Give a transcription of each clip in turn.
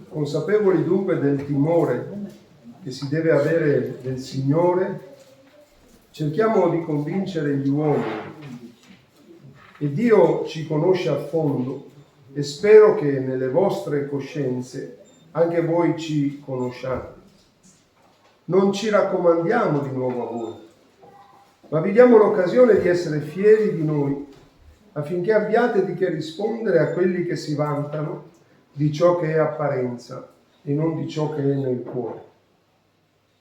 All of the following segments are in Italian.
Consapevoli dunque del timore che si deve avere del Signore, cerchiamo di convincere gli uomini. E Dio ci conosce a fondo e spero che nelle vostre coscienze anche voi ci conosciate. Non ci raccomandiamo di nuovo a voi, ma vi diamo l'occasione di essere fieri di noi, affinché abbiate di che rispondere a quelli che si vantano di ciò che è apparenza e non di ciò che è nel cuore.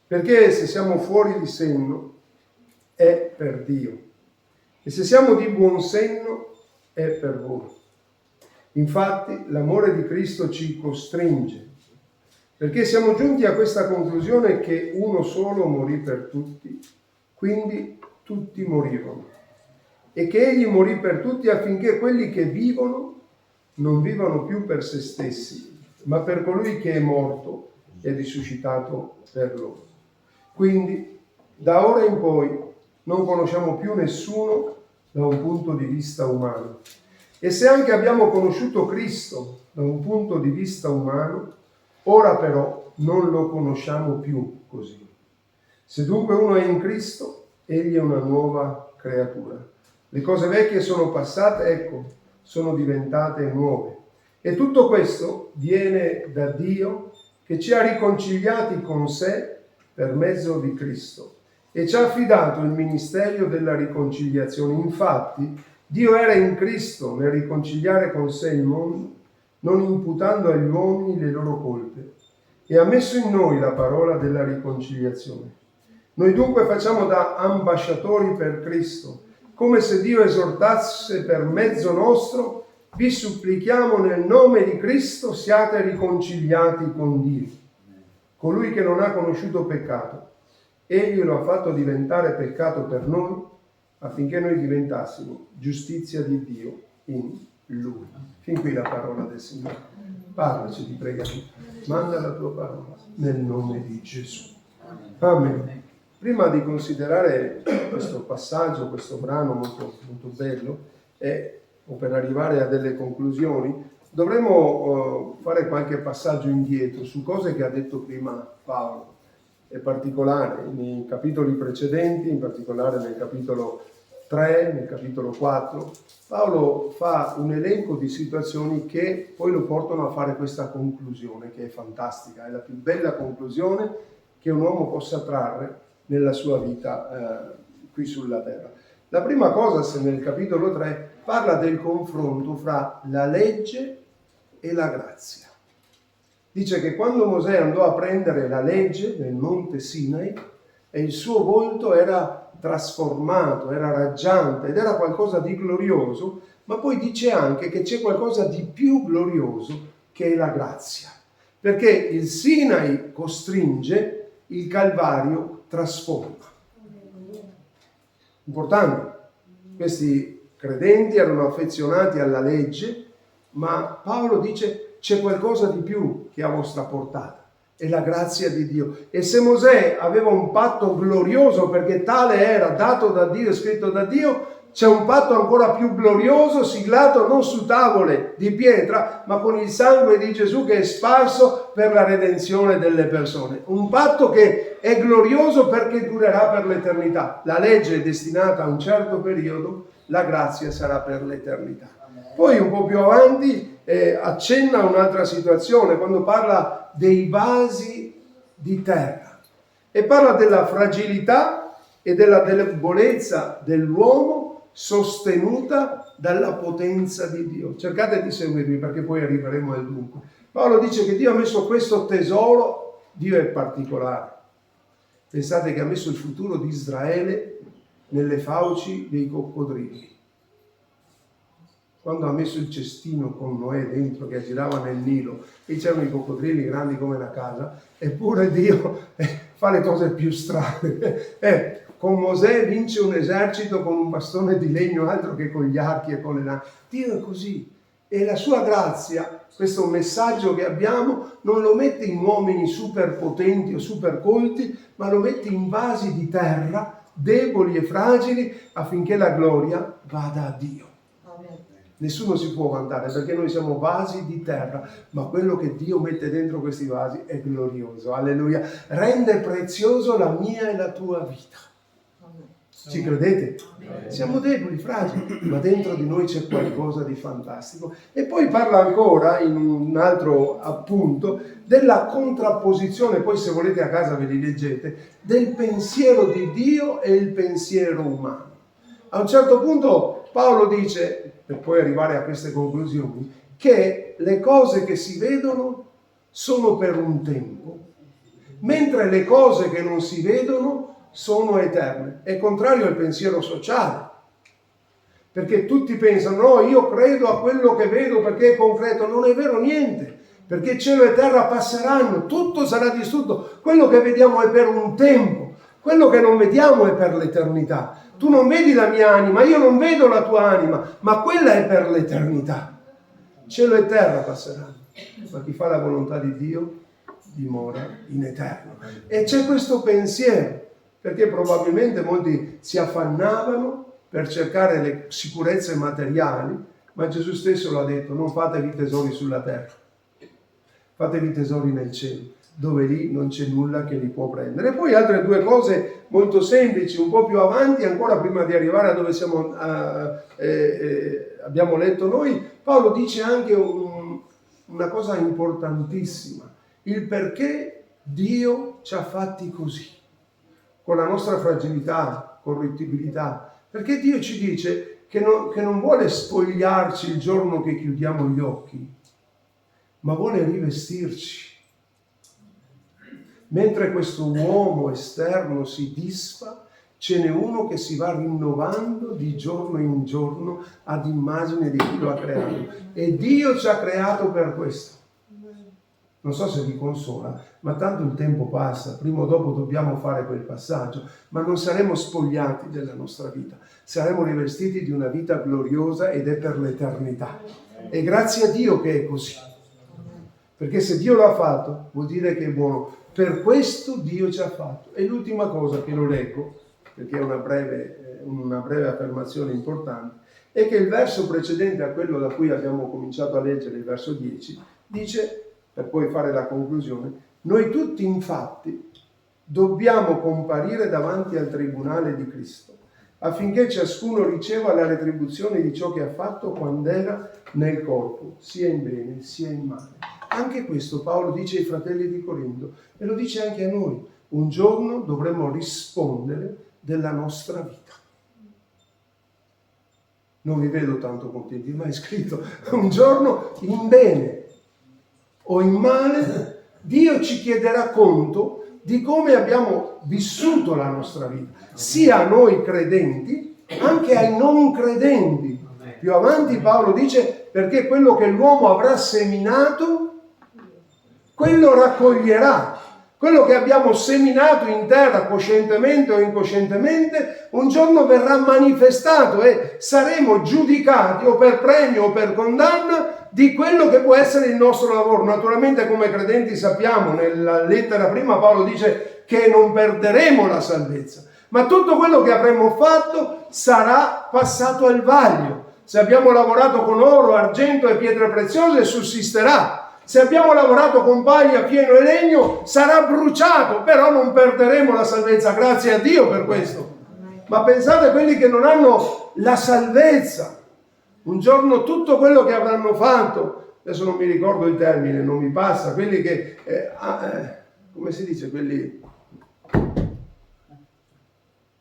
Perché se siamo fuori di senno è per Dio, e se siamo di buon senno è per voi. Infatti l'amore di Cristo ci costringe, perché siamo giunti a questa conclusione che uno solo morì per tutti, quindi tutti morirono, e che egli morì per tutti affinché quelli che vivono non vivano più per se stessi, ma per colui che è morto e risuscitato per loro. Quindi da ora in poi non conosciamo più nessuno da un punto di vista umano. E se anche abbiamo conosciuto Cristo da un punto di vista umano, ora però non lo conosciamo più così. Se dunque uno è in Cristo, egli è una nuova creatura. Le cose vecchie sono passate, ecco, sono diventate nuove. E tutto questo viene da Dio, che ci ha riconciliati con sé per mezzo di Cristo e ci ha affidato il ministero della riconciliazione. Infatti, Dio era in Cristo nel riconciliare con sé il mondo, non imputando agli uomini le loro colpe, e ha messo in noi la parola della riconciliazione. Noi dunque facciamo da ambasciatori per Cristo, come se Dio esortasse per mezzo nostro: vi supplichiamo nel nome di Cristo, siate riconciliati con Dio. Colui che non ha conosciuto peccato, egli lo ha fatto diventare peccato per noi, affinché noi diventassimo giustizia di Dio in Lui. Fin qui la parola del Signore. Parlaci, ti preghiamo. Manda la tua parola nel nome di Gesù. Amen. Prima di considerare questo passaggio, questo brano molto, molto bello, o per arrivare a delle conclusioni, dovremmo fare qualche passaggio indietro su cose che ha detto prima Paolo. In particolare nei capitoli precedenti, in particolare nel capitolo 3, nel capitolo 4, Paolo fa un elenco di situazioni che poi lo portano a fare questa conclusione, che è fantastica, è la più bella conclusione che un uomo possa trarre nella sua vita qui sulla terra. La prima cosa, se nel capitolo 3 parla del confronto fra la legge e la grazia. Dice che quando Mosè andò a prendere la legge nel monte Sinai, e il suo volto era trasformato, era raggiante ed era qualcosa di glorioso, ma poi dice anche che c'è qualcosa di più glorioso che è la grazia, perché il Sinai costringe, il Calvario trasforma. Importante. Questi credenti erano affezionati alla legge, ma Paolo dice: c'è qualcosa di più che è a vostra portata, è la grazia di Dio. E se Mosè aveva un patto glorioso, perché tale era, dato da Dio, scritto da Dio, c'è un patto ancora più glorioso, siglato non su tavole di pietra, ma con il sangue di Gesù che è sparso per la redenzione delle persone. Un patto che è glorioso perché durerà per l'eternità. La legge è destinata a un certo periodo, la grazia sarà per l'eternità. Poi un po' più avanti accenna a un'altra situazione, quando parla dei vasi di terra e parla della fragilità e della debolezza dell'uomo sostenuta dalla potenza di Dio. Cercate di seguirmi perché poi arriveremo al dunque. Paolo dice che Dio ha messo questo tesoro, Dio è particolare. Pensate che ha messo il futuro di Israele nelle fauci dei coccodrilli. Quando ha messo il cestino con Noè dentro che girava nel Nilo e c'erano i coccodrilli grandi come una casa, eppure Dio fa le cose più strane. Con Mosè vince un esercito con un bastone di legno, altro che con gli archi e con le lance. Dio è così. E la sua grazia, questo messaggio che abbiamo, non lo mette in uomini super potenti o super colti, ma lo mette in vasi di terra, deboli e fragili, affinché la gloria vada a Dio. Nessuno si può vantare perché noi siamo vasi di terra, ma quello che Dio mette dentro questi vasi è glorioso. Alleluia. Rende prezioso la mia e la tua vita. Ci credete? Siamo deboli, fragili, ma dentro di noi c'è qualcosa di fantastico. E poi parla ancora, in un altro appunto, della contrapposizione, poi se volete a casa ve li leggete, del pensiero di Dio e il pensiero umano. A un certo punto Paolo dice, per poi arrivare a queste conclusioni, che le cose che si vedono sono per un tempo, mentre le cose che non si vedono sono eterne. È contrario al pensiero sociale, perché tutti pensano, no, io credo a quello che vedo perché è concreto. Non è vero niente, perché cielo e terra passeranno, tutto sarà distrutto. Quello che vediamo è per un tempo, quello che non vediamo è per l'eternità. Tu non vedi la mia anima, io non vedo la tua anima, ma quella è per l'eternità. Cielo e terra passeranno, ma chi fa la volontà di Dio dimora in eterno. E c'è questo pensiero, perché probabilmente molti si affannavano per cercare le sicurezze materiali, ma Gesù stesso l'ha detto, non fatevi tesori sulla terra, fatevi tesori nel cielo, dove lì non c'è nulla che li può prendere. E poi altre due cose molto semplici, un po' più avanti, ancora prima di arrivare a dove abbiamo letto noi, Paolo dice anche una cosa importantissima, il perché Dio ci ha fatti così, con la nostra fragilità, corruttibilità, perché Dio ci dice che non vuole spogliarci il giorno che chiudiamo gli occhi, ma vuole rivestirci. Mentre questo uomo esterno si disfa, ce n'è uno che si va rinnovando di giorno in giorno ad immagine di chi lo ha creato. E Dio ci ha creato per questo. Non so se vi consola, ma tanto il tempo passa, prima o dopo dobbiamo fare quel passaggio, ma non saremo spogliati della nostra vita, saremo rivestiti di una vita gloriosa ed è per l'eternità. E grazie a Dio che è così, perché se Dio l'ha fatto vuol dire che è buono. Per questo Dio ci ha fatto. E l'ultima cosa che lo leggo, perché è una breve affermazione importante, è che il verso precedente a quello da cui abbiamo cominciato a leggere, il verso 10, dice, per poi fare la conclusione, noi tutti infatti dobbiamo comparire davanti al tribunale di Cristo, affinché ciascuno riceva la retribuzione di ciò che ha fatto quando era nel corpo, sia in bene sia in male. Anche questo Paolo dice ai fratelli di Corinto e lo dice anche a noi. Un giorno dovremo rispondere della nostra vita. Non vi vedo tanto contenti, ma è scritto un giorno in bene o in male, Dio ci chiederà conto di come abbiamo vissuto la nostra vita, sia a noi credenti, anche ai non credenti. Più avanti Paolo dice, perché quello che l'uomo avrà seminato, quello raccoglierà. Quello che abbiamo seminato in terra, coscientemente o incoscientemente, un giorno verrà manifestato e saremo giudicati o per premio o per condanna di quello che può essere il nostro lavoro. Naturalmente come credenti sappiamo, nella lettera prima Paolo dice che non perderemo la salvezza, ma tutto quello che avremo fatto sarà passato al vaglio. Se abbiamo lavorato con oro, argento e pietre preziose, sussisterà. Se abbiamo lavorato con paglia, fieno e legno, sarà bruciato, però non perderemo la salvezza. Grazie a Dio per questo. Ma pensate a quelli che non hanno la salvezza. Un giorno tutto quello che avranno fatto, adesso non mi ricordo il termine, non mi passa, quelli che, come si dice, quelli...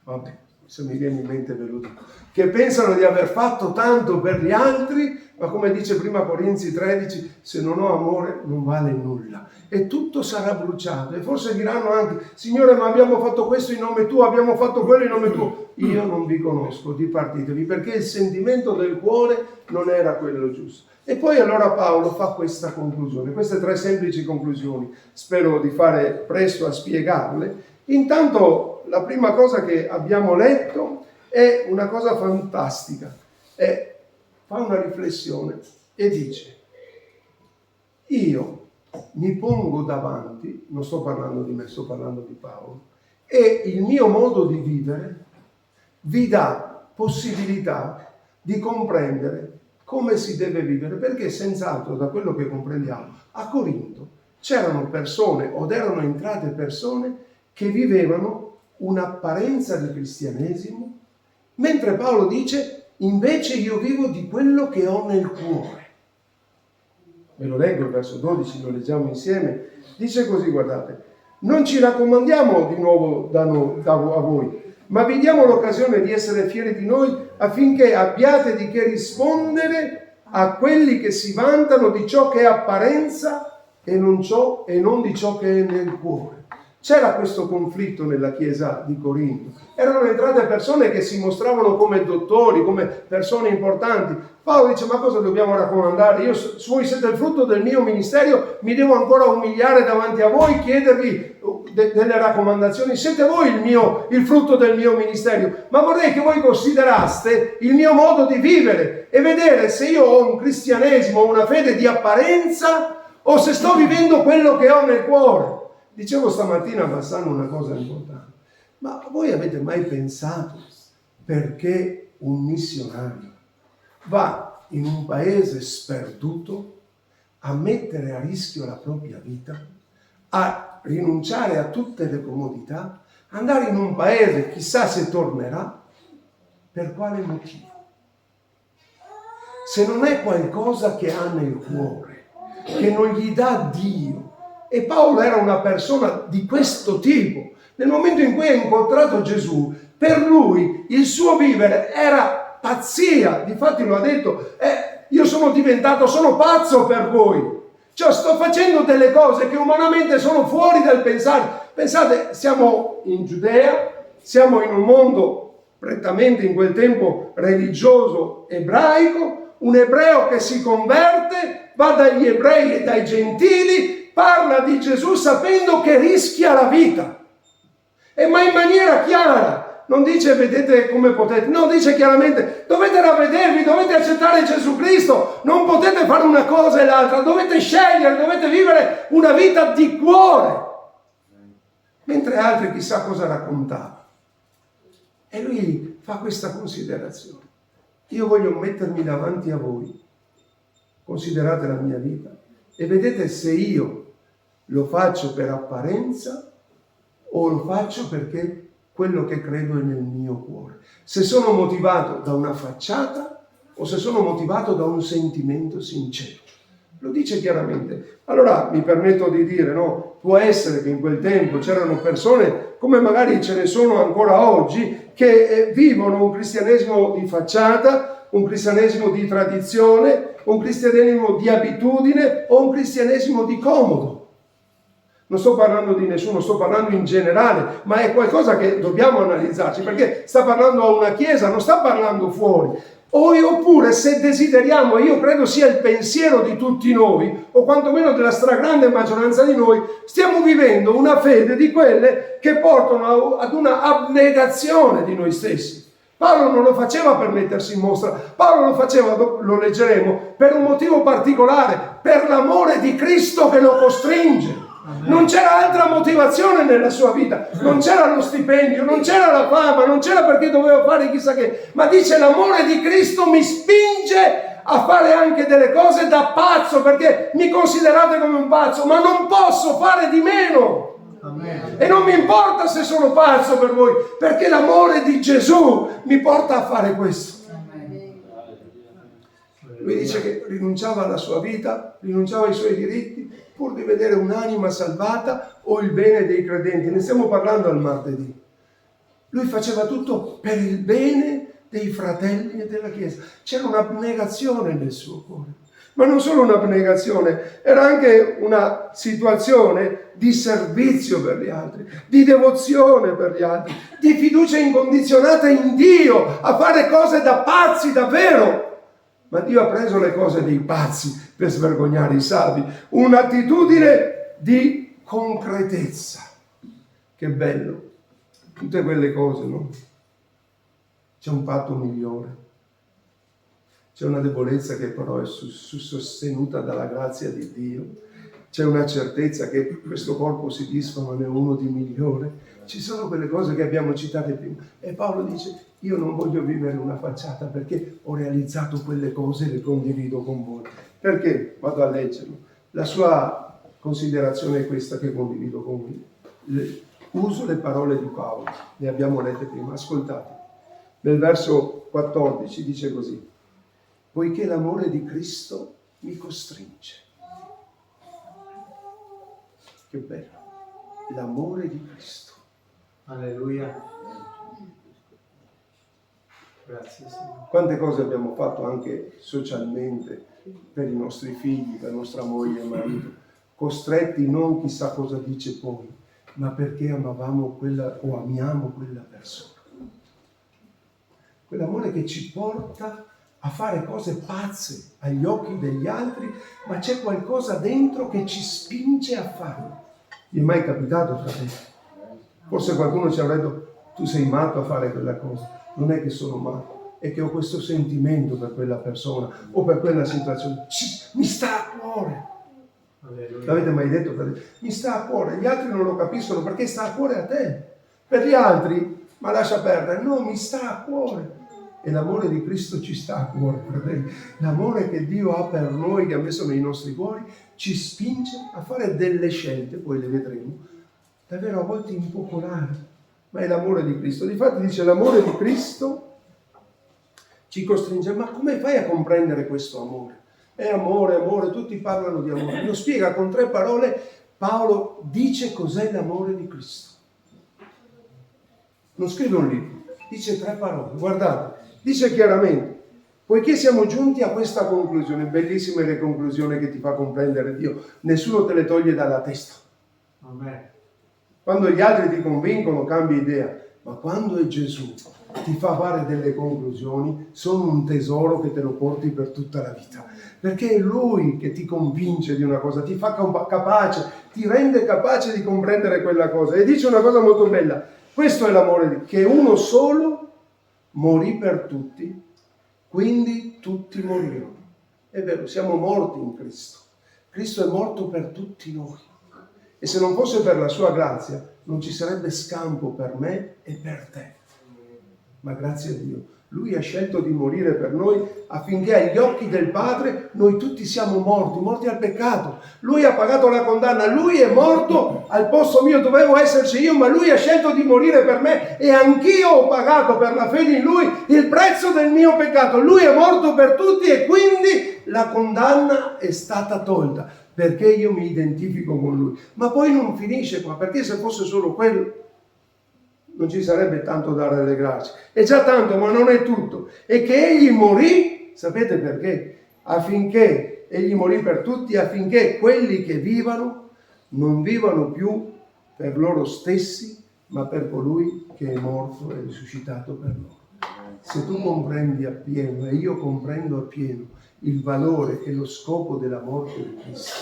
Vabbè, se mi viene in mente ve lo dico. Che pensano di aver fatto tanto per gli altri, ma come dice prima Corinzi 13, se non ho amore non vale nulla. E tutto sarà bruciato. E forse diranno anche, Signore, ma abbiamo fatto questo in nome tuo, abbiamo fatto quello in nome tuo. Io non vi conosco, dipartitevi, perché il sentimento del cuore non era quello giusto. E poi allora Paolo fa questa conclusione, queste 3 semplici conclusioni. Spero di fare presto a spiegarle. Intanto la prima cosa che abbiamo letto è una cosa fantastica. Fa una riflessione e dice, io mi pongo davanti, non sto parlando di me, sto parlando di Paolo, e il mio modo di vivere vi dà possibilità di comprendere come si deve vivere, perché senz'altro, da quello che comprendiamo, a Corinto c'erano persone, o erano entrate persone, che vivevano un'apparenza di cristianesimo, mentre Paolo dice, invece io vivo di quello che ho nel cuore. Ve lo leggo il verso 12, lo leggiamo insieme. Dice così, guardate, non ci raccomandiamo di nuovo a voi, ma vi diamo l'occasione di essere fieri di noi affinché abbiate di che rispondere a quelli che si vantano di ciò che è apparenza e non di ciò che è nel cuore. C'era questo conflitto nella chiesa di Corinto. Erano entrate persone che si mostravano come dottori, come persone importanti. Paolo dice, ma cosa dobbiamo raccomandare? Voi siete il frutto del mio ministero, mi devo ancora umiliare davanti a voi, chiedervi delle raccomandazioni? Siete voi il frutto del mio ministero, ma vorrei che voi consideraste il mio modo di vivere e vedere se io ho un cristianesimo, una fede di apparenza o se sto vivendo quello che ho nel cuore. Dicevo stamattina a Bassano una cosa importante, ma voi avete mai pensato perché un missionario va in un paese sperduto a mettere a rischio la propria vita, a rinunciare a tutte le comodità, andare in un paese, chissà se tornerà, per quale motivo? Se non è qualcosa che ha nel cuore, che non gli dà Dio. E Paolo era una persona di questo tipo. Nel momento in cui ha incontrato Gesù, per lui il suo vivere era pazzia. Difatti lo ha detto, io sono pazzo per voi. Cioè sto facendo delle cose che umanamente sono fuori dal pensare. Pensate, siamo in Giudea, siamo in un mondo prettamente in quel tempo religioso ebraico, un ebreo che si converte, va dagli ebrei e dai gentili, parla di Gesù sapendo che rischia la vita, ma in maniera chiara. Non dice vedete come potete, no, dice chiaramente dovete ravvedervi, dovete accettare Gesù Cristo, non potete fare una cosa e l'altra, dovete scegliere, dovete vivere una vita di cuore. Mentre altri chissà cosa raccontava. E lui fa questa considerazione. Io voglio mettermi davanti a voi, considerate la mia vita e vedete se io lo faccio per apparenza o lo faccio perché quello che credo è nel mio cuore. Se sono motivato da una facciata o se sono motivato da un sentimento sincero. Lo dice chiaramente. Allora mi permetto di dire, no, può essere che in quel tempo c'erano persone, come magari ce ne sono ancora oggi, che vivono un cristianesimo di facciata, un cristianesimo di tradizione, un cristianesimo di abitudine o un cristianesimo di comodo. Non sto parlando di nessuno, sto parlando in generale, ma è qualcosa che dobbiamo analizzarci, perché sta parlando a una chiesa, non sta parlando fuori. Oppure se desideriamo, io credo sia il pensiero di tutti noi, o quantomeno della stragrande maggioranza di noi, stiamo vivendo una fede di quelle che portano ad una abnegazione di noi stessi. Paolo non lo faceva per mettersi in mostra, Paolo lo faceva, lo leggeremo, per un motivo particolare, per l'amore di Cristo che lo costringe. Non c'era altra motivazione nella sua vita, non c'era lo stipendio, non c'era la fama, non c'era perché dovevo fare chissà che, ma dice l'amore di Cristo mi spinge a fare anche delle cose da pazzo, perché mi considerate come un pazzo, ma non posso fare di meno. Amen. E non mi importa se sono pazzo per voi, perché l'amore di Gesù mi porta a fare questo. Lui dice che rinunciava alla sua vita, rinunciava ai suoi diritti, pur di vedere un'anima salvata o il bene dei credenti. Ne stiamo parlando al martedì. Lui faceva tutto per il bene dei fratelli e della Chiesa. C'era un'abnegazione nel suo cuore. Ma non solo un'abnegazione, era anche una situazione di servizio per gli altri, di devozione per gli altri, di fiducia incondizionata in Dio, a fare cose da pazzi davvero. Ma Dio ha preso le cose dei pazzi per svergognare i savi. Un'attitudine di concretezza. Che bello. Tutte quelle cose, no? C'è un patto migliore. C'è una debolezza che però è sostenuta dalla grazia di Dio. C'è una certezza che questo corpo si disfa, ma ne è uno di migliore. Ci sono quelle cose che abbiamo citate prima. E Paolo dice, io non voglio vivere una facciata perché ho realizzato quelle cose e le condivido con voi. Perché? Vado a leggerlo. La sua considerazione è questa che condivido con voi. Uso le parole di Paolo, le abbiamo lette prima, ascoltate. Nel verso 14 dice così: poiché l'amore di Cristo mi costringe. Che bello, l'amore di Cristo. Alleluia. Grazie Signore. Quante cose abbiamo fatto anche socialmente per i nostri figli, per nostra moglie e marito, costretti non chissà cosa dice poi, ma perché amavamo quella o amiamo quella persona. Quell'amore che ci porta a fare cose pazze agli occhi degli altri, ma c'è qualcosa dentro che ci spinge a farlo. Vi è mai capitato, fratelli? Forse qualcuno ci avrà detto, tu sei matto a fare quella cosa. Non è che sono matto, è che ho questo sentimento per quella persona o per quella situazione. Mi sta a cuore. Alleluia. L'avete mai detto, fratelli? Mi sta a cuore. Gli altri non lo capiscono perché sta a cuore a te. Per gli altri, ma lascia perdere. No, mi sta a cuore. E l'amore di Cristo ci sta a cuore, fratelli. L'amore che Dio ha per noi, che ha messo nei nostri cuori, ci spinge a fare delle scelte, poi le vedremo, davvero a volte impopolari, ma è l'amore di Cristo. Difatti dice, l'amore di Cristo ci costringe. Ma come fai a comprendere questo amore? È amore, amore, tutti parlano di amore. Lo spiega con 3 parole. Paolo dice cos'è l'amore di Cristo. Non scrive un libro, dice 3 parole, guardate. Dice chiaramente, poiché siamo giunti a questa conclusione, bellissime le conclusioni che ti fa comprendere Dio, nessuno te le toglie dalla testa. Amen. Quando gli altri ti convincono cambi idea, ma quando è Gesù ti fa fare delle conclusioni, sono un tesoro che te lo porti per tutta la vita, perché è Lui che ti convince di una cosa, ti fa capace, ti rende capace di comprendere quella cosa. E dice una cosa molto bella, questo è l'amore, che uno solo morì per tutti, quindi tutti morirono. È vero, siamo morti in Cristo. Cristo è morto per tutti noi. E se non fosse per la sua grazia, non ci sarebbe scampo per me e per te. Ma grazie a Dio, Lui ha scelto di morire per noi affinché agli occhi del Padre noi tutti siamo morti al peccato. Lui ha pagato la condanna, Lui è morto al posto mio, dovevo esserci io, ma Lui ha scelto di morire per me e anch'io ho pagato per la fede in Lui il prezzo del mio peccato. Lui è morto per tutti e quindi la condanna è stata tolta, perché io mi identifico con Lui. Ma poi non finisce qua, perché se fosse solo quello non ci sarebbe tanto da rallegrarci. È già tanto, ma non è tutto. E che Egli morì, sapete perché? Affinché Egli morì per tutti, affinché quelli che vivano non vivano più per loro stessi, ma per colui che è morto e risuscitato per loro. Se tu comprendi appieno, e io comprendo appieno, il valore e lo scopo della morte di Cristo,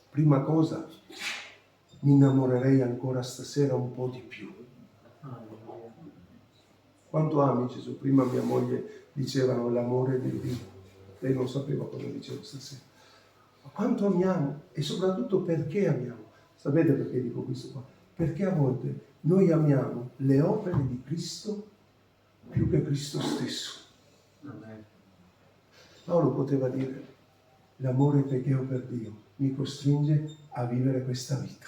prima cosa, mi innamorerei ancora stasera un po' di più. Quanto ami Gesù? Prima mia moglie dicevano l'amore di Dio. Lei non sapeva cosa dicevo stasera. Ma quanto amiamo e soprattutto perché amiamo. Sapete perché dico questo qua? Perché a volte noi amiamo le opere di Cristo più che Cristo stesso. Paolo poteva dire, l'amore che ho per Dio mi costringe a vivere questa vita.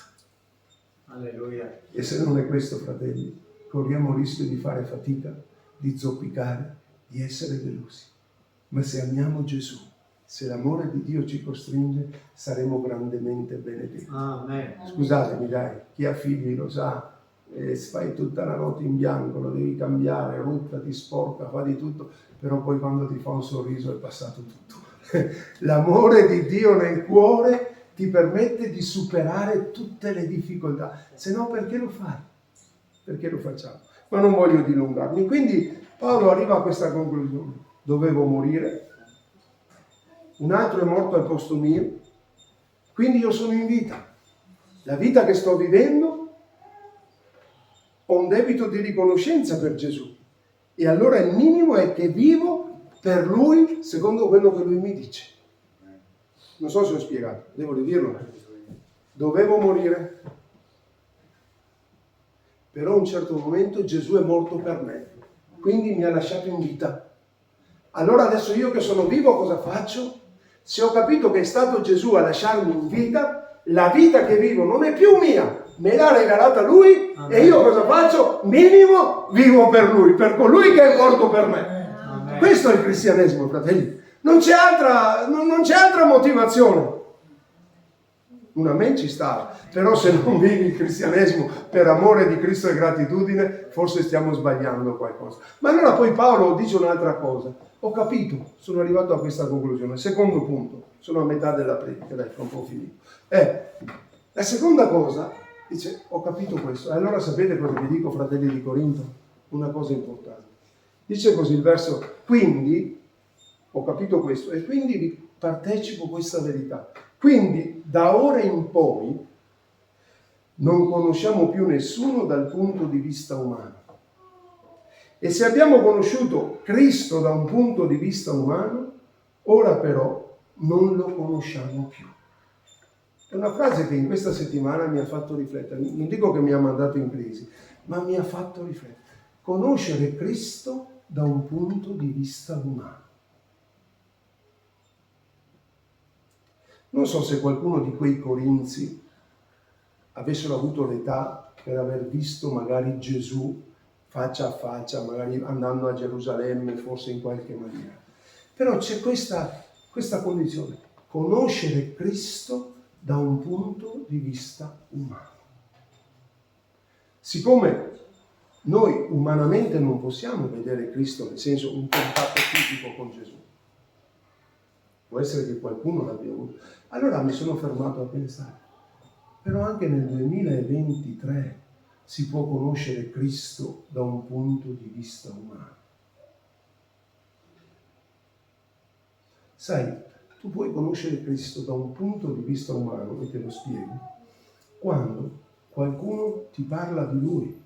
Alleluia. E se non è questo, fratelli, corriamo il rischio di fare fatica, di zoppicare, di essere delusi. Ma se amiamo Gesù, se l'amore di Dio ci costringe, saremo grandemente benedetti. Amen. Scusatemi, dai, chi ha figli lo sa, fai tutta la notte in bianco, lo devi cambiare, rutta, ti sporca, fa di tutto, però poi quando ti fa un sorriso è passato tutto. L'amore di Dio nel cuore ti permette di superare tutte le difficoltà, se no perché lo fai? Perché lo facciamo? Ma non voglio dilungarmi. Quindi Paolo arriva a questa conclusione: dovevo morire, un altro è morto al posto mio, quindi io sono in vita. La vita che sto vivendo ho un debito di riconoscenza per Gesù, e allora il minimo è che vivo per Lui secondo quello che Lui mi dice. Non so se ho spiegato, devo ridirlo. Dovevo morire, però a un certo momento Gesù è morto per me, quindi mi ha lasciato in vita. Allora adesso io che sono vivo cosa faccio? Se ho capito che è stato Gesù a lasciarmi in vita, la vita che vivo non è più mia, me l'ha regalata Lui. Amen. E io cosa faccio? Minimo vivo per Lui, per colui che è morto per me. Amen. Questo è il cristianesimo, fratelli. Non c'è altra motivazione. Un amen ci sta, però se non vivi il cristianesimo per amore di Cristo e gratitudine, forse stiamo sbagliando qualcosa. Ma allora poi Paolo dice un'altra cosa. Ho capito, sono arrivato a questa conclusione. Secondo punto, sono a metà della predica, dai, fra un po' finito. La seconda cosa, dice, ho capito questo. E allora sapete cosa vi dico, fratelli di Corinto? Una cosa importante. Dice così il verso, quindi, ho capito questo, e quindi vi partecipo questa verità. Quindi da ora in poi non conosciamo più nessuno dal punto di vista umano. E se abbiamo conosciuto Cristo da un punto di vista umano, ora però non lo conosciamo più. È una frase che in questa settimana mi ha fatto riflettere. Non dico che mi ha mandato in crisi, ma mi ha fatto riflettere. Conoscere Cristo da un punto di vista umano. Non so se qualcuno di quei corinzi avessero avuto l'età per aver visto magari Gesù faccia a faccia, magari andando a Gerusalemme, forse in qualche maniera. Però c'è questa condizione, conoscere Cristo da un punto di vista umano. Siccome noi umanamente non possiamo vedere Cristo, nel senso un contatto fisico con Gesù, può essere che qualcuno l'abbia avuto. Allora mi sono fermato a pensare, però anche nel 2023 si può conoscere Cristo da un punto di vista umano. Sai, tu puoi conoscere Cristo da un punto di vista umano, e te lo spiego, quando qualcuno ti parla di Lui,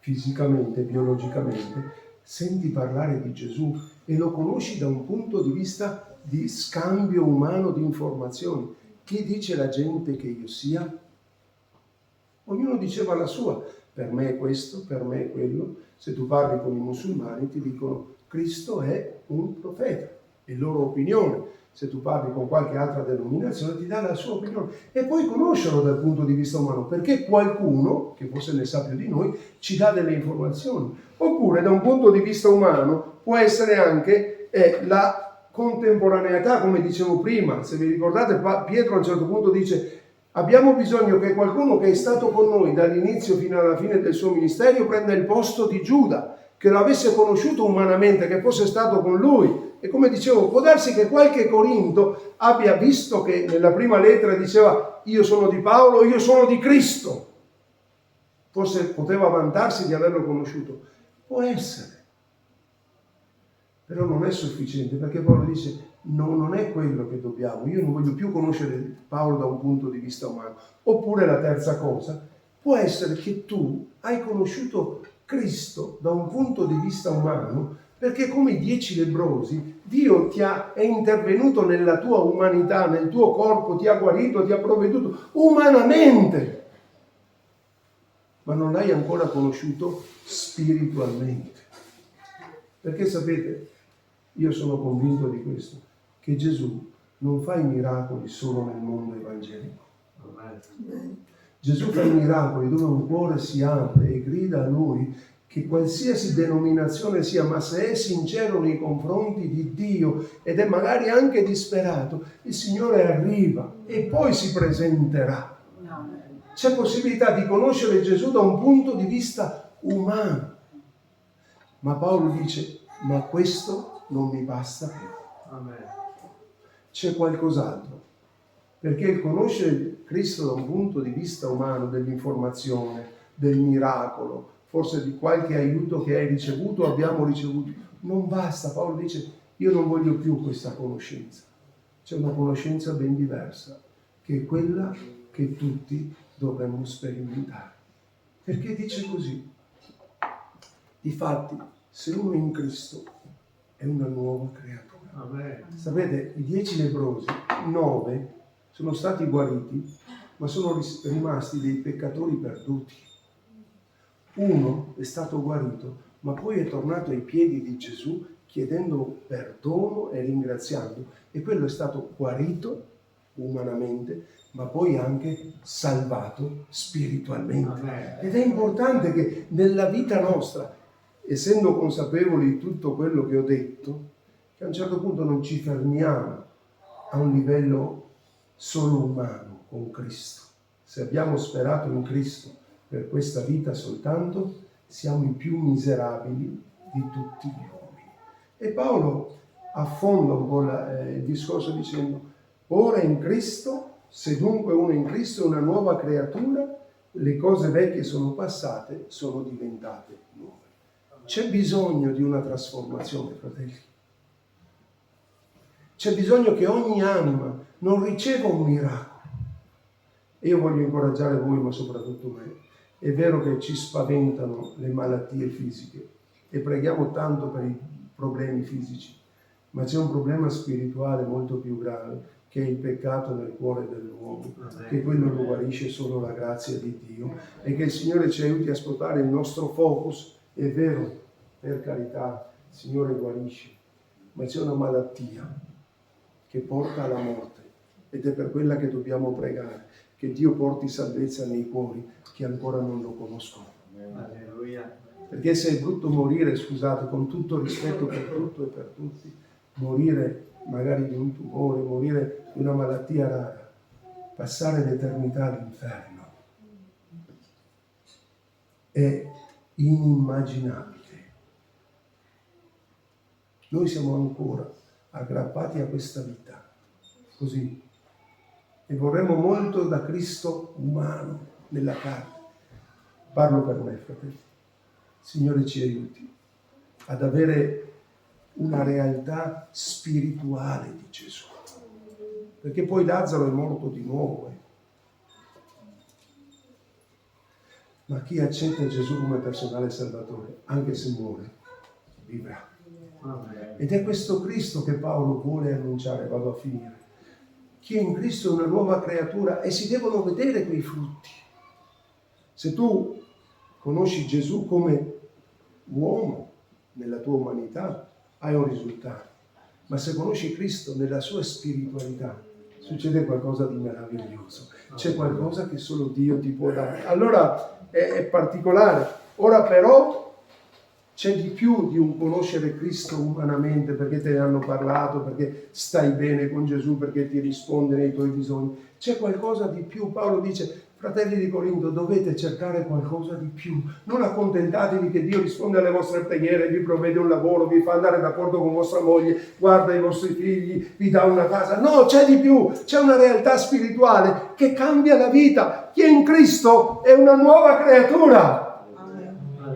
fisicamente, biologicamente, senti parlare di Gesù e lo conosci da un punto di vista di scambio umano di informazioni. Chi dice la gente che io sia? Ognuno diceva la sua. Per me è questo, per me è quello. Se tu parli con i musulmani ti dicono Cristo è un profeta, è loro opinione. Se tu parli con qualche altra denominazione ti dà la sua opinione. E puoi conoscerlo dal punto di vista umano, perché qualcuno, che forse ne sa più di noi, ci dà delle informazioni. Oppure da un punto di vista umano può essere anche la contemporaneità, come dicevo prima. Se vi ricordate, Pietro a un certo punto dice: abbiamo bisogno che qualcuno che è stato con noi dall'inizio fino alla fine del suo ministero prenda il posto di Giuda, che lo avesse conosciuto umanamente, che fosse stato con lui. E come dicevo, può darsi che qualche Corinto abbia visto che nella prima lettera diceva io sono di Paolo, io sono di Cristo. Forse poteva vantarsi di averlo conosciuto. Può essere. Però non è sufficiente, perché Paolo dice no, non è quello che dobbiamo. Io non voglio più conoscere Paolo da un punto di vista umano. Oppure la terza cosa, può essere che tu hai conosciuto Cristo da un punto di vista umano, perché come i 10 lebbrosi, Dio è intervenuto nella tua umanità, nel tuo corpo, ti ha guarito, ti ha provveduto umanamente, ma non l'hai ancora conosciuto spiritualmente. Perché sapete, io sono convinto di questo, che Gesù non fa i miracoli solo nel mondo evangelico. Gesù fa i miracoli dove un cuore si apre e grida a Lui, che qualsiasi denominazione sia, ma se è sincero nei confronti di Dio ed è magari anche disperato, il Signore arriva e poi si presenterà. C'è possibilità di conoscere Gesù da un punto di vista umano. Ma Paolo dice, ma questo non mi basta più. Amen. C'è qualcos'altro. Perché il conoscere Cristo da un punto di vista umano, dell'informazione, del miracolo, forse di qualche aiuto che hai ricevuto, abbiamo ricevuto, non basta. Paolo dice, io non voglio più questa conoscenza. C'è una conoscenza ben diversa, che è quella che tutti dovremmo sperimentare. Perché dice così? Difatti, se uno è in Cristo è una nuova creatura. Amen. Sapete, i 10 lebbrosi, 9 sono stati guariti, ma sono rimasti dei peccatori perduti. Uno è stato guarito, ma poi è tornato ai piedi di Gesù chiedendo perdono e ringraziando. E quello è stato guarito umanamente, ma poi anche salvato spiritualmente. Ed è importante che nella vita nostra, essendo consapevoli di tutto quello che ho detto, che a un certo punto non ci fermiamo a un livello solo umano con Cristo. Se abbiamo sperato in Cristo per questa vita soltanto, siamo i più miserabili di tutti gli uomini. E Paolo affonda un po' il discorso dicendo: ora in Cristo, se dunque uno è in Cristo è una nuova creatura, le cose vecchie sono passate, sono diventate nuove. C'è bisogno di una trasformazione, fratelli. C'è bisogno che ogni anima non riceva un miracolo. E io voglio incoraggiare voi, ma soprattutto me. È vero che ci spaventano le malattie fisiche e preghiamo tanto per i problemi fisici, ma c'è un problema spirituale molto più grave, che è il peccato nel cuore dell'uomo, che quello lo guarisce solo la grazia di Dio, e che il Signore ci aiuti a spostare il nostro focus. È vero, per carità, il Signore guarisce, ma c'è una malattia che porta alla morte, ed è per quella che dobbiamo pregare, che Dio porti salvezza nei cuori che ancora non lo conoscono. Alleluia. Perché se è brutto morire, scusate, con tutto rispetto per tutto e per tutti, morire magari di un tumore, morire di una malattia rara, passare l'eternità all'inferno è inimmaginabile. Noi siamo ancora aggrappati a questa vita, così, e vorremmo molto da Cristo umano, nella carne. Parlo per me, fratelli. Signore ci aiuti ad avere una realtà spirituale di Gesù, perché poi Lazzaro è morto di nuovo. Ma chi accetta Gesù come personale salvatore, anche se muore, vivrà. Ed è questo Cristo che Paolo vuole annunciare. Vado a finire. Chi è in Cristo è una nuova creatura, e si devono vedere quei frutti. Se tu conosci Gesù come uomo nella tua umanità, hai un risultato. Ma se conosci Cristo nella sua spiritualità, succede qualcosa di meraviglioso. C'è qualcosa che solo Dio ti può dare. Allora è particolare. Ora però c'è di più di un conoscere Cristo umanamente, perché te ne hanno parlato, perché stai bene con Gesù, perché ti risponde nei tuoi bisogni. C'è qualcosa di più. Paolo dice: fratelli di Corinto, dovete cercare qualcosa di più. Non accontentatevi che Dio risponde alle vostre preghiere, vi provvede un lavoro, vi fa andare d'accordo con vostra moglie, guarda i vostri figli, vi dà una casa. No, c'è di più. C'è una realtà spirituale che cambia la vita. Chi è in Cristo è una nuova creatura.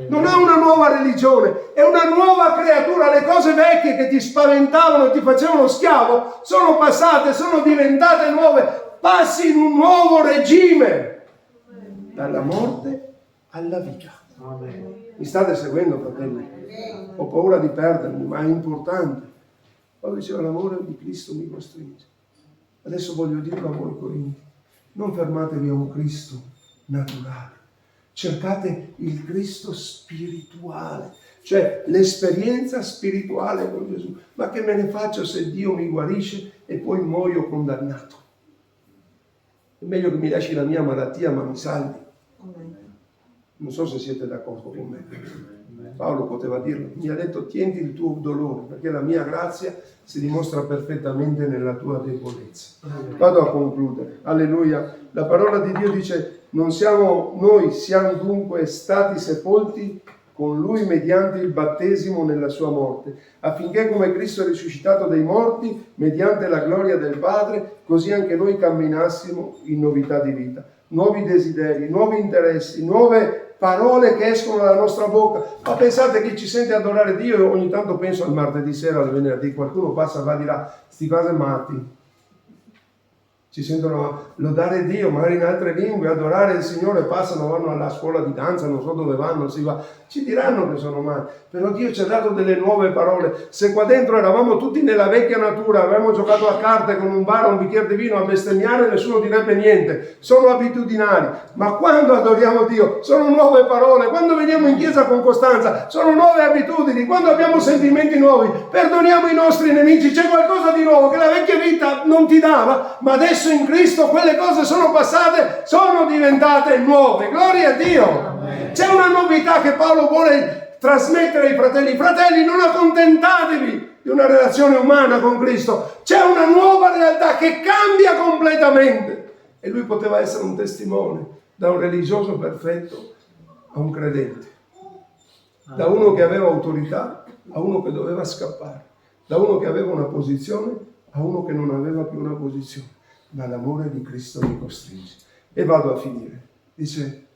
Non è una nuova religione, è una nuova creatura. Le cose vecchie che ti spaventavano e ti facevano schiavo sono passate, sono diventate nuove. Passi in un nuovo regime, dalla morte alla vita. Mi state seguendo, fratelli? Ho paura di perdermi, ma è importante. Paolo diceva: l'amore di Cristo mi costringe. Adesso voglio dirlo a voi, Corinti: non fermatevi a un Cristo naturale. Cercate il Cristo spirituale, cioè l'esperienza spirituale con Gesù. Ma che me ne faccio se Dio mi guarisce e poi muoio condannato? È meglio che mi lasci la mia malattia, ma mi salvi. Non so se siete d'accordo con me. Paolo poteva dirlo. Mi ha detto: tienti il tuo dolore, perché la mia grazia si dimostra perfettamente nella tua debolezza. Vado a concludere. Alleluia. La parola di Dio dice: noi siamo dunque stati sepolti con Lui mediante il battesimo nella sua morte, affinché come Cristo è risuscitato dai morti, mediante la gloria del Padre, così anche noi camminassimo in novità di vita. Nuovi desideri, nuovi interessi, nuove parole che escono dalla nostra bocca. Ma pensate, chi ci sente adorare Dio, io ogni tanto penso al martedì sera, al venerdì, qualcuno passa e va di là: sti cose matti. ci sentono lodare Dio, magari in altre lingue, adorare il Signore, passano, vanno alla scuola di danza, non so dove vanno, si va, ci diranno che sono male, però Dio ci ha dato delle nuove parole. Se qua dentro eravamo tutti nella vecchia natura, avevamo giocato a carte con un bar, un bicchiere di vino a bestemmiare, nessuno direbbe niente, sono abitudinari, ma quando adoriamo Dio sono nuove parole, quando veniamo in chiesa con costanza sono nuove abitudini, quando abbiamo sentimenti nuovi, perdoniamo i nostri nemici, c'è qualcosa di nuovo che la vecchia vita non ti dava, ma adesso in Cristo quelle cose sono passate, sono diventate nuove. Gloria a Dio. Amen. C'è una novità che Paolo vuole trasmettere ai fratelli. Fratelli, non accontentatevi di una relazione umana con Cristo. C'è una nuova realtà che cambia completamente. E lui poteva essere un testimone, da un religioso perfetto a un credente, da uno che aveva autorità a uno che doveva scappare, da uno che aveva una posizione a uno che non aveva più una posizione. Ma l'amore di Cristo mi costringe. E vado a finire. Dice,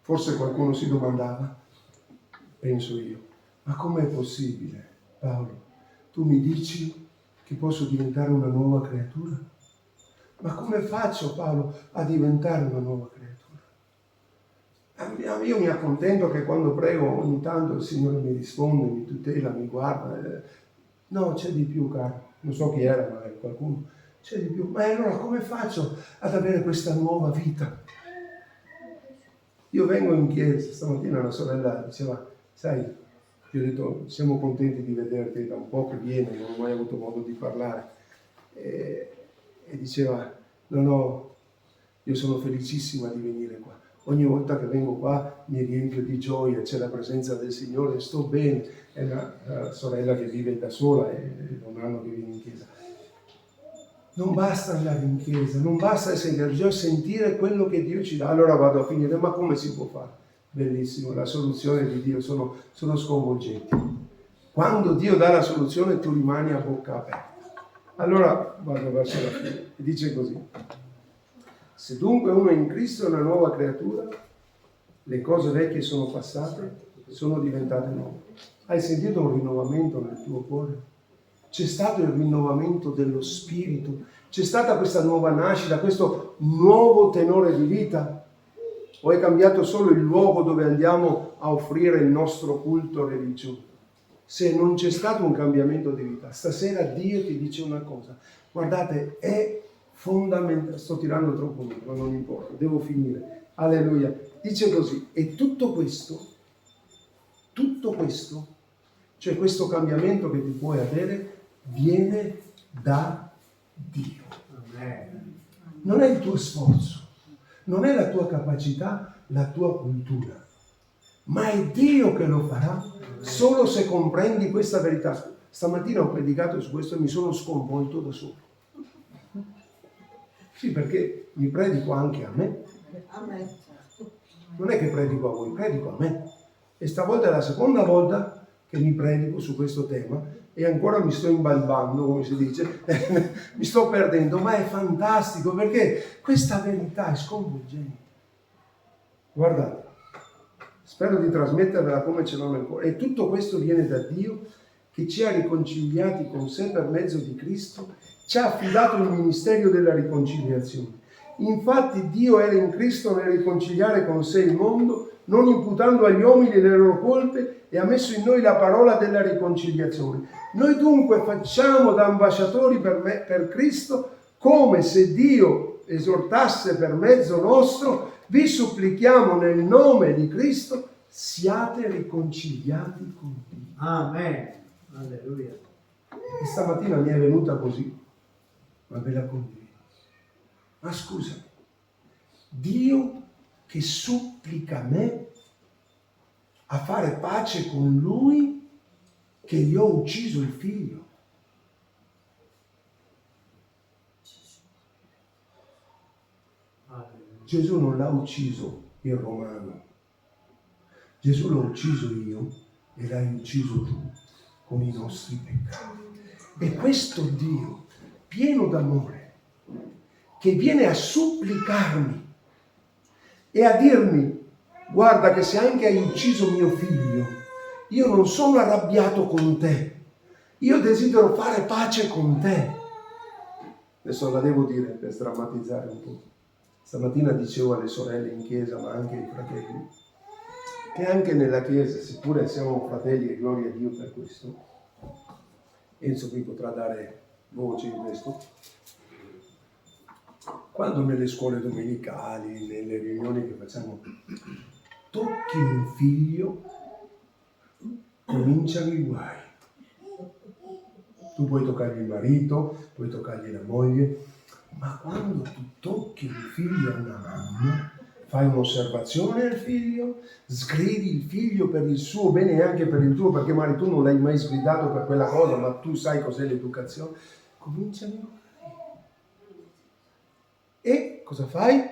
forse qualcuno si domandava, penso io, ma com'è possibile, Paolo? Tu mi dici che posso diventare una nuova creatura? Ma come faccio, Paolo, a diventare una nuova creatura? Io mi accontento che quando prego ogni tanto il Signore mi risponde, mi tutela, mi guarda. No, c'è di più, caro. Non so chi era, ma è qualcuno. C'è di più. Ma allora come faccio ad avere questa nuova vita? Io vengo in chiesa, stamattina una sorella diceva, sai, ti ho detto, siamo contenti di vederti, da un po' che viene, non ho mai avuto modo di parlare. E diceva, no, io sono felicissima di venire qua. Ogni volta che vengo qua mi riempio di gioia, c'è la presenza del Signore, sto bene. È una sorella che vive da sola e da un anno che viene in chiesa. Non basta andare in chiesa, non basta essere in chiesa, bisogna sentire quello che Dio ci dà. Allora vado a finire, ma come si può fare? Bellissimo, la soluzione di Dio sono sconvolgenti. Quando Dio dà la soluzione tu rimani a bocca aperta. Allora vado verso la fine, e dice così. Se dunque uno è in Cristo è una nuova creatura, le cose vecchie sono passate, sono diventate nuove. Hai sentito un rinnovamento nel tuo cuore? C'è stato il rinnovamento dello spirito, c'è stata questa nuova nascita, questo nuovo tenore di vita? O è cambiato solo il luogo dove andiamo a offrire il nostro culto religioso? Se non c'è stato un cambiamento di vita, stasera Dio ti dice una cosa, guardate, è fondamentale, sto tirando troppo lungo, ma non importa, devo finire, alleluia, dice così, e tutto questo, cioè questo cambiamento che ti puoi avere, viene da Dio. Non è il tuo sforzo, non è la tua capacità, la tua cultura, ma è Dio che lo farà solo se comprendi questa verità. Stamattina ho predicato su questo e mi sono sconvolto da solo. Sì, perché mi predico anche a me. Non è che predico a voi, predico a me. E stavolta è la seconda volta che mi predico su questo tema e ancora mi sto imbalbando, come si dice, mi sto perdendo, ma è fantastico perché questa verità è sconvolgente. Guardate, spero di trasmettervela come ce l'ho nel cuore. E tutto questo viene da Dio che ci ha riconciliati con sé per mezzo di Cristo, ci ha affidato il ministero della riconciliazione. Infatti Dio era in Cristo nel riconciliare con sé il mondo, non imputando agli uomini le loro colpe, e ha messo in noi la parola della riconciliazione. Noi dunque facciamo da ambasciatori per Cristo, come se Dio esortasse per mezzo nostro, vi supplichiamo nel nome di Cristo, siate riconciliati con Dio. Amen. Alleluia. E stamattina mi è venuta così, ma ve la condivido. Ma scusami, Dio che supplica me a fare pace con Lui che gli ho ucciso il figlio. Gesù non l'ha ucciso il romano, Gesù l'ho ucciso io e l'hai ucciso tu con i nostri peccati. E questo Dio pieno d'amore che viene a supplicarmi e a dirmi: guarda che se anche hai ucciso mio figlio, io non sono arrabbiato con te, io desidero fare pace con te. Adesso la devo dire per sdrammatizzare un po'. Stamattina dicevo alle sorelle in chiesa, ma anche ai fratelli, che anche nella chiesa, seppure siamo fratelli e gloria a Dio per questo, Enzo qui potrà dare voce in questo, quando nelle scuole domenicali, nelle riunioni che facciamo, tocchi un figlio, cominciano i guai. Tu puoi toccargli il marito, puoi toccargli la moglie, ma quando tu tocchi un figlio a una mamma, fai un'osservazione al figlio, sgridi il figlio per il suo bene e anche per il tuo, perché magari tu non l'hai mai sgridato per quella cosa, ma tu sai cos'è l'educazione, cominciano i guai. E cosa fai?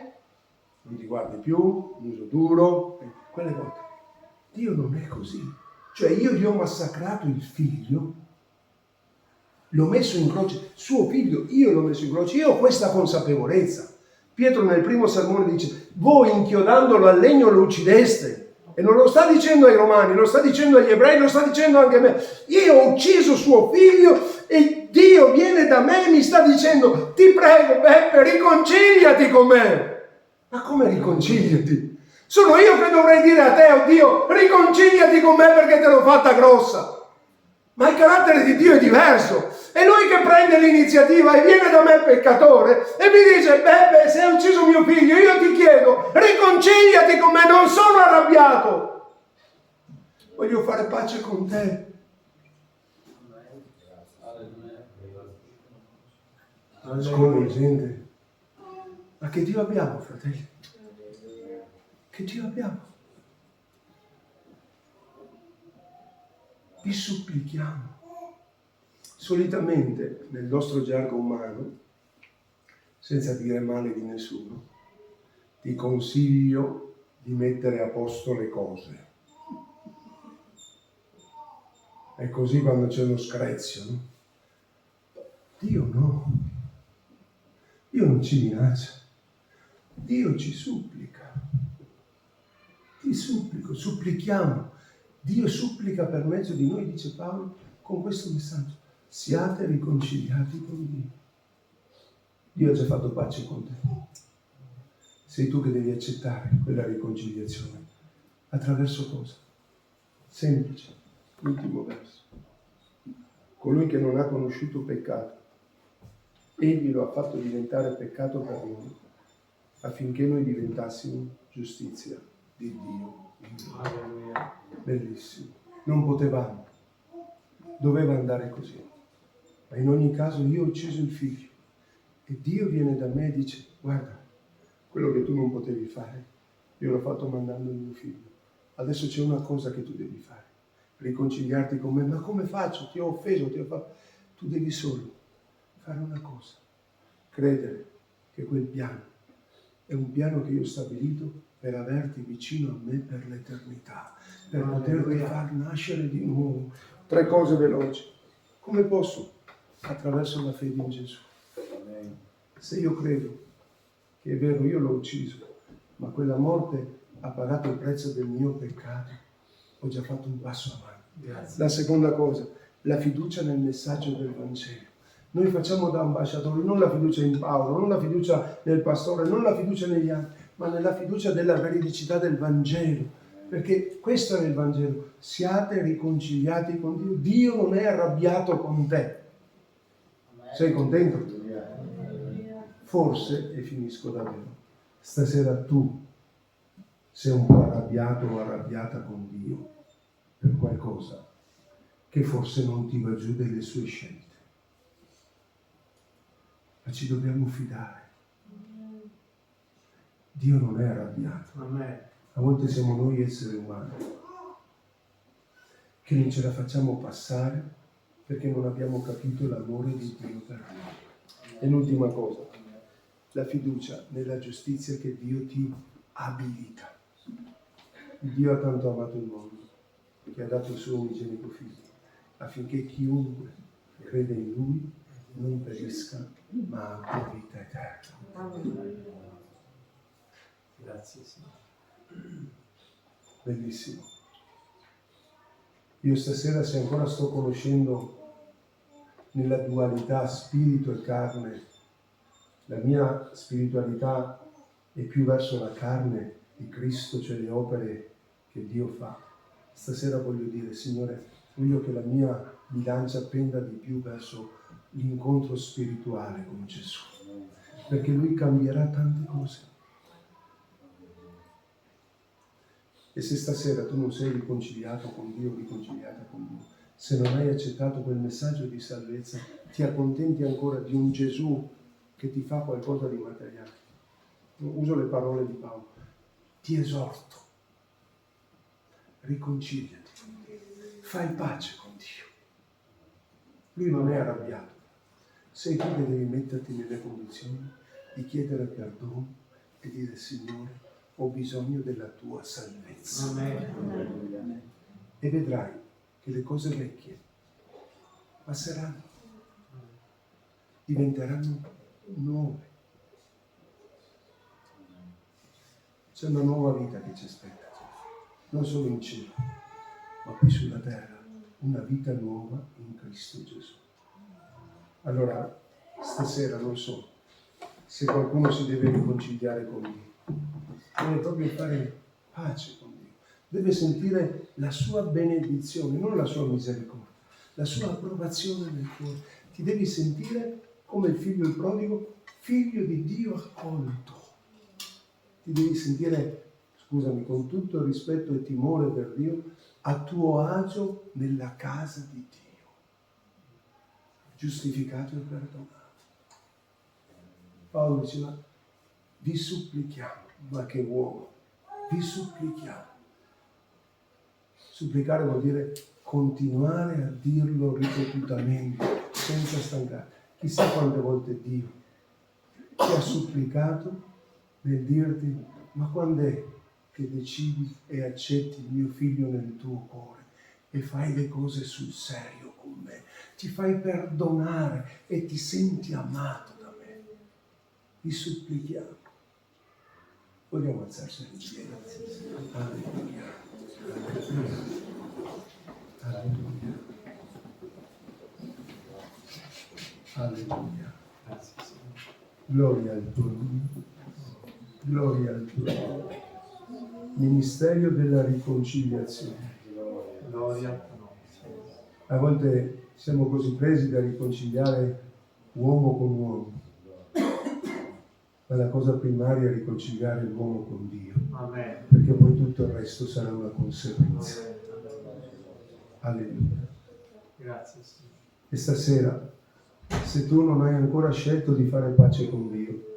Non ti guardi più, muso duro, quelle volte. Dio non è così. Cioè io gli ho massacrato il figlio, l'ho messo in croce, suo figlio, io l'ho messo in croce, io ho questa consapevolezza. Pietro nel primo sermone dice, voi inchiodandolo al legno lo uccideste. E non lo sta dicendo ai romani, lo sta dicendo agli ebrei, lo sta dicendo anche a me. Io ho ucciso suo figlio e Dio viene da me e mi sta dicendo, ti prego Beppe, riconciliati con me. Ma come riconciliati? Sono io che dovrei dire a te, oh Dio, riconciliati con me perché te l'ho fatta grossa. Ma il carattere di Dio è diverso. È Lui che prende l'iniziativa e viene da me peccatore e mi dice, Beppe, se hai ucciso mio figlio, io ti chiedo, riconciliati con me, non sono arrabbiato. Voglio fare pace con te. Sconvolgente. Ma che Dio abbiamo, fratelli? Che Dio abbiamo? Vi supplichiamo. Solitamente nel nostro gergo umano, senza dire male di nessuno, ti consiglio di mettere a posto le cose. È così quando c'è uno screzio, no? Dio no. Dio non ci minaccia. Dio ci supplica. Ti supplico, supplichiamo. Dio supplica per mezzo di noi, dice Paolo, con questo messaggio. Siate riconciliati con Dio. Dio ha già fatto pace con te. Sei tu che devi accettare quella riconciliazione. Attraverso cosa? Semplice. L'ultimo verso. Colui che non ha conosciuto peccato, egli lo ha fatto diventare peccato per noi, affinché noi diventassimo giustizia di Dio. Bellissimo. Non potevamo. Doveva andare così. Ma in ogni caso io ho ucciso il figlio. E Dio viene da me e dice, guarda, quello che tu non potevi fare, io l'ho fatto mandando il mio figlio. Adesso c'è una cosa che tu devi fare. Riconciliarti con me. Ma come faccio? Ti ho offeso, ti ho fatto... Tu devi solo fare una cosa. Credere che quel piano è un piano che io ho stabilito per averti vicino a me per l'eternità, per poterti far nascere di nuovo. 3 cose veloci. Come posso? Attraverso la fede in Gesù. Se io credo che è vero, io l'ho ucciso, ma quella morte ha pagato il prezzo del mio peccato, ho già fatto un passo avanti. Grazie. La seconda cosa, la fiducia nel messaggio del Vangelo. Noi facciamo da ambasciatori non la fiducia in Paolo, non la fiducia nel pastore, non la fiducia negli altri, ma nella fiducia della veridicità del Vangelo. Perché questo è il Vangelo. Siate riconciliati con Dio. Dio non è arrabbiato con te. Sei contento? Forse, e finisco davvero, stasera tu sei un po' arrabbiato o arrabbiata con Dio per qualcosa che forse non ti va giù delle sue scelte. Ma ci dobbiamo fidare. Dio non è arrabbiato. A volte siamo noi esseri umani che non ce la facciamo passare perché non abbiamo capito l'amore di Dio per noi. E l'ultima cosa, la fiducia nella giustizia che Dio ti abilita. Dio ha tanto amato il mondo che ha dato il suo unigenito figlio affinché chiunque crede in Lui non perisca ma abbia vita eterna. Grazie Signore. Bellissimo. Io stasera, se ancora sto conoscendo nella dualità spirito e carne la mia spiritualità è più verso la carne di Cristo, cioè le opere che Dio fa. Stasera voglio dire, Signore, voglio che la mia bilancia penda di più verso l'incontro spirituale con Gesù, perché Lui cambierà tante cose. E se stasera tu non sei riconciliato con Dio, riconciliata con Dio, se non hai accettato quel messaggio di salvezza, ti accontenti ancora di un Gesù che ti fa qualcosa di materiale. Uso le parole di Paolo. Ti esorto, riconciliati con Dio, fai pace con Dio. Lui non è arrabbiato. Sei tu che devi metterti nelle condizioni di chiedere perdono e dire: Signore, ho bisogno della tua salvezza. Amen. E vedrai che le cose vecchie passeranno, diventeranno nuove. C'è una nuova vita che ci aspetta, non solo in cielo, ma qui sulla terra, una vita nuova in Cristo Gesù. Allora, stasera non so se qualcuno si deve riconciliare con Dio, deve proprio fare pace con Dio, deve sentire la sua benedizione, non la sua misericordia, la sua approvazione nel cuore. Ti devi sentire come il figlio il prodigo, figlio di Dio accolto. Ti devi sentire, scusami, con tutto il rispetto e timore per Dio, a tuo agio nella casa di Dio, giustificato e perdonato. Paolo diceva: vi supplichiamo, ma che uomo, vi supplichiamo. Supplicare vuol dire continuare a dirlo ripetutamente, senza stancare. Chissà quante volte Dio ti ha supplicato nel dirti: ma quando è che decidi e accetti il mio figlio nel tuo cuore e fai le cose sul serio con me, ti fai perdonare e ti senti amato da me? Vi supplichiamo. Vogliamo alzarci in piedi? Alleluia. Alleluia. Alleluia. Gloria al tuo nome. Gloria al tuo nome. Ministero della riconciliazione. Gloria. A volte siamo così presi da riconciliare uomo con uomo, ma la cosa primaria è riconciliare l'uomo con Dio. Amen. Perché poi tutto il resto sarà una conseguenza. Alleluia. Grazie, Signore. E stasera, se tu non hai ancora scelto di fare pace con Dio,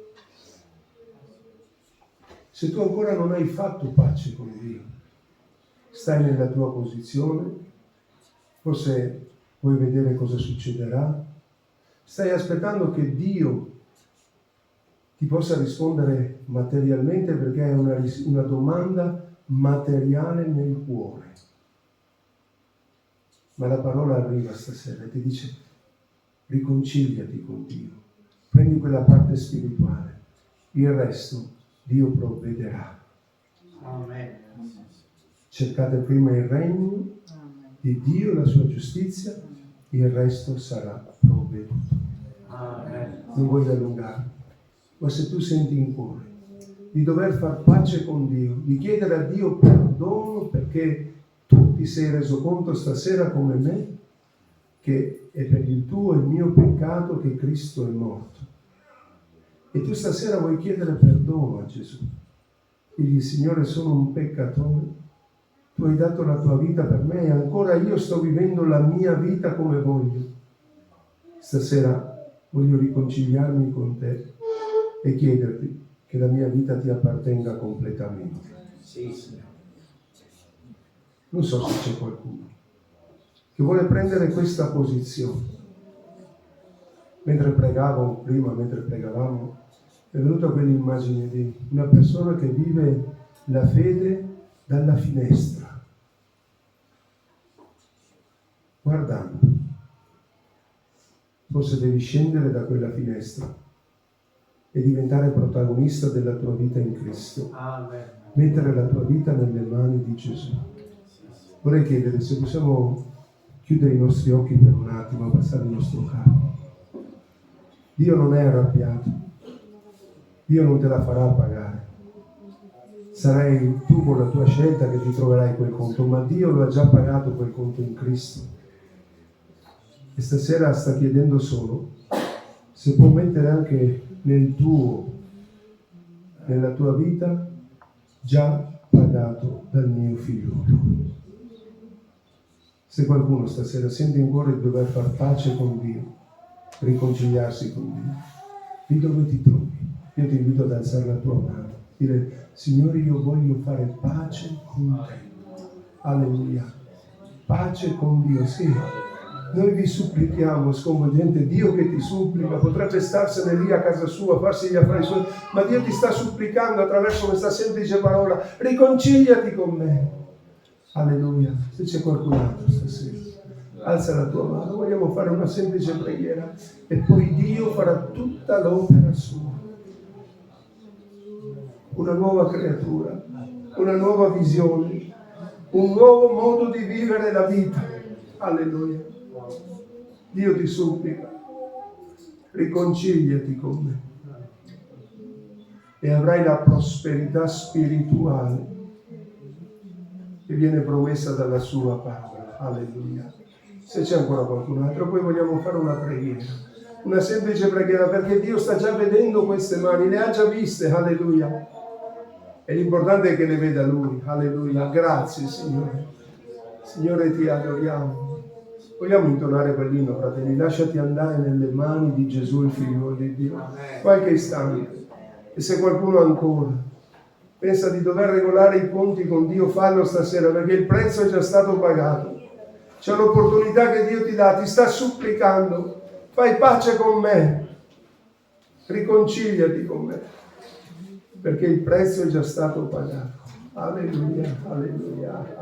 se tu ancora non hai fatto pace con Dio, stai nella tua posizione, forse vuoi vedere cosa succederà, stai aspettando che Dio ti possa rispondere materialmente perché hai una domanda materiale nel cuore. Ma la parola arriva stasera e ti dice: riconciliati con Dio, prendi quella parte spirituale, il resto Dio provvederà. Amen. Cercate prima il regno di Dio e la sua giustizia, il resto sarà provveduto. Amen. Non voglio allungare, ma se tu senti in cuore di dover far pace con Dio, di chiedere a Dio perdono perché tu ti sei reso conto stasera come me che è per il tuo e il mio peccato che Cristo è morto. E tu stasera vuoi chiedere perdono a Gesù. Digli: Signore, sono un peccatore, tu hai dato la tua vita per me e ancora io sto vivendo la mia vita come voglio. Stasera voglio riconciliarmi con te e chiederti che la mia vita ti appartenga completamente. Sì, Signore. Non so se c'è qualcuno che vuole prendere questa posizione. Mentre pregavamo, è venuta quell'immagine di una persona che vive la fede dalla finestra, guardando. Forse devi scendere da quella finestra e diventare protagonista della tua vita in Cristo. Amen. Mettere la tua vita nelle mani di Gesù. Vorrei chiedere se possiamo chiudere i nostri occhi per un attimo, abbassare il nostro capo. Dio non è arrabbiato, Dio non te la farà pagare. Sarai tu con la tua scelta che ti troverai quel conto, ma Dio lo ha già pagato quel conto in Cristo. E stasera sta chiedendo solo se può mettere anche nella tua vita, già pagato dal mio figliolo. Se qualcuno stasera sente in cuore di dover far pace con Dio, riconciliarsi con Dio, lì dove ti trovi, io ti invito ad alzare la tua mano, dire: Signore, io voglio fare pace con te. Alleluia. Pace con Dio, sì. Noi vi supplichiamo, sconvolgente, Dio che ti supplica, potrebbe starsene lì a casa sua, farsi gli affari suoi, ma Dio ti sta supplicando attraverso questa semplice parola: riconciliati con me. Alleluia. Se c'è qualcun altro stasera, alza la tua mano, vogliamo fare una semplice preghiera e poi Dio farà tutta l'opera sua. Una nuova creatura, una nuova visione, un nuovo modo di vivere la vita. Alleluia. Dio ti supplica, riconciliati con me e avrai la prosperità spirituale che viene promessa dalla sua parola. Alleluia. Se c'è ancora qualcun altro, poi vogliamo fare una preghiera, una semplice preghiera, perché Dio sta già vedendo queste mani, le ha già viste. Alleluia. E l'importante è che le veda Lui. Alleluia. Grazie Signore. Signore, ti adoriamo. Vogliamo intonare quell'inno, fratelli? Lasciati andare nelle mani di Gesù, il figlio di Dio. Qualche istante. E se qualcuno ancora pensa di dover regolare i conti con Dio, fallo stasera, perché il prezzo è già stato pagato. C'è l'opportunità che Dio ti dà, ti sta supplicando: fai pace con me, riconciliati con me, perché il prezzo è già stato pagato. Alleluia, alleluia.